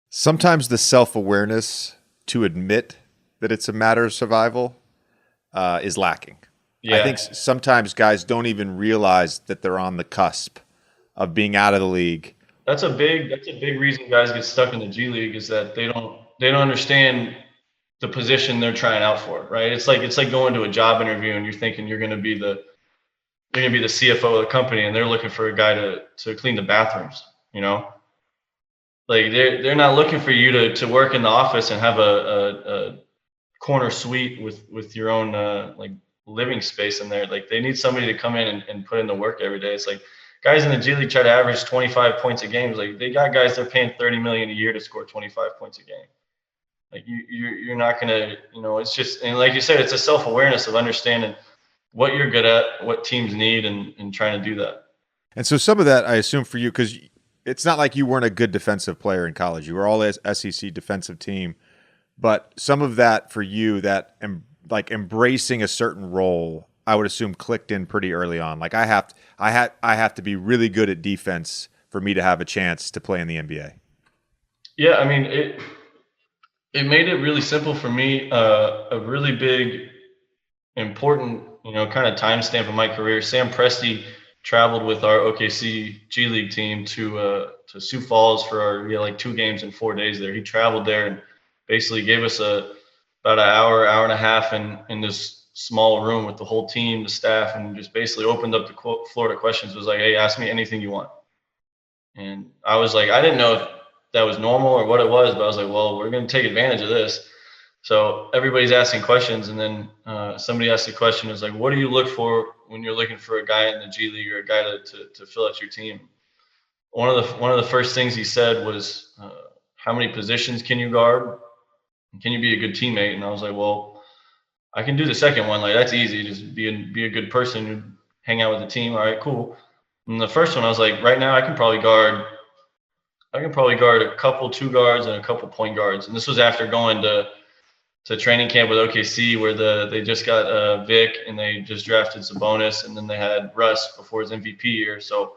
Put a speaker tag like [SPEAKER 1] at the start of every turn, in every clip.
[SPEAKER 1] Sometimes the self-awareness to admit that it's a matter of survival is lacking. I think
[SPEAKER 2] Yeah,
[SPEAKER 1] sometimes guys don't even realize that they're on the cusp of being out of the league.
[SPEAKER 2] that's a big reason guys get stuck in the G League is that they don't understand the position they're trying out for, right? It's like going to a job interview and you're thinking you're gonna be the CFO of the company and they're looking for a guy to clean the bathrooms, you know? Like they're not looking for you to work in the office and have a corner suite with your own like living space in there. Like they need somebody to come in and put in the work every day. It's like guys in the G League try to average 25 points a game. It's like they got guys they're paying 30 million a year to score 25 points a game. Like you're not gonna, it's just, and like you said, it's a self awareness of understanding what you're good at, what teams need, and trying to do that.
[SPEAKER 1] And so some of that, I assume, for you, because it's not like you weren't a good defensive player in college. You were all SEC defensive team, but some of that for you, that like embracing a certain role, I would assume clicked in pretty early on. Like I have to be really good at defense for me to have a chance to play in the NBA.
[SPEAKER 2] Yeah, I mean it made it really simple for me. A really big important, kind of timestamp in my career. Sam Presti traveled with our OKC G League team to Sioux Falls for we had like 2 games in 4 days there. He traveled there and basically gave us about an hour and a half in this small room with the whole team, the staff, and just basically opened up the floor to questions. It was like, hey, ask me anything you want. And I was like, I didn't know if that was normal or what it was, but I was like, well, we're going to take advantage of this. So everybody's asking questions, and then somebody asked the question, is like, what do you look for when you're looking for a guy in the G League or a guy to fill out your team? One of the first things he said was, how many positions can you guard? Can you be a good teammate? And I was like, well, I can do the second one. Like that's easy. Just be a good person, hang out with the team. All right, cool. And the first one, I was like, right now I can probably guard a couple two guards and a couple point guards. And this was after going to training camp with OKC where they just got Vic and they just drafted Sabonis and then they had Russ before his MVP year. So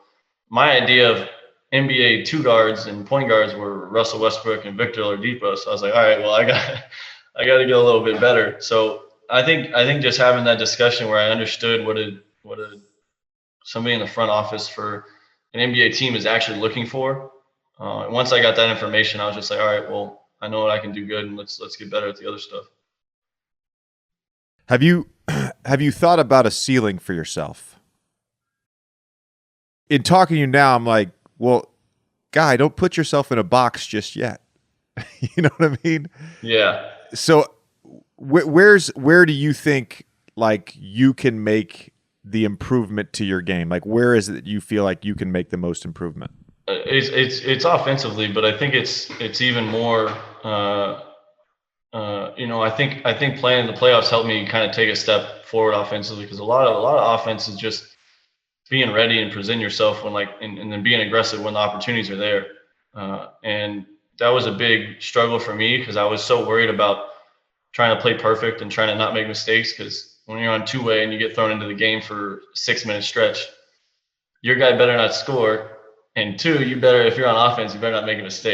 [SPEAKER 2] my idea of NBA two guards and point guards were Russell Westbrook and Victor Oladipo. So I was like, all right, well I got to get a little bit better. So I think just having that discussion where I understood what a somebody in the front office for an NBA team is actually looking for. And once I got that information, I was just like, all right, well, I know what I can do good, and let's get better at the other stuff.
[SPEAKER 1] Have you have you thought about a ceiling for yourself? In talking to you now, I'm like, well, guy, don't put yourself in a box just yet. You know what I mean?
[SPEAKER 2] Yeah.
[SPEAKER 1] So where do you think like you can make the improvement to your game? Like where is it that you feel like you can make the most improvement?
[SPEAKER 2] It's offensively, but I think it's even more. I think playing in the playoffs helped me kind of take a step forward offensively because a lot of offense is just being ready and present yourself when and then being aggressive when the opportunities are there. And that was a big struggle for me because I was so worried about trying to play perfect and trying to not make mistakes because when you're on two-way and you get thrown into the game for a 6 minute stretch, your guy better not score. And two, you better, if you're on offense, you better not make a mistake.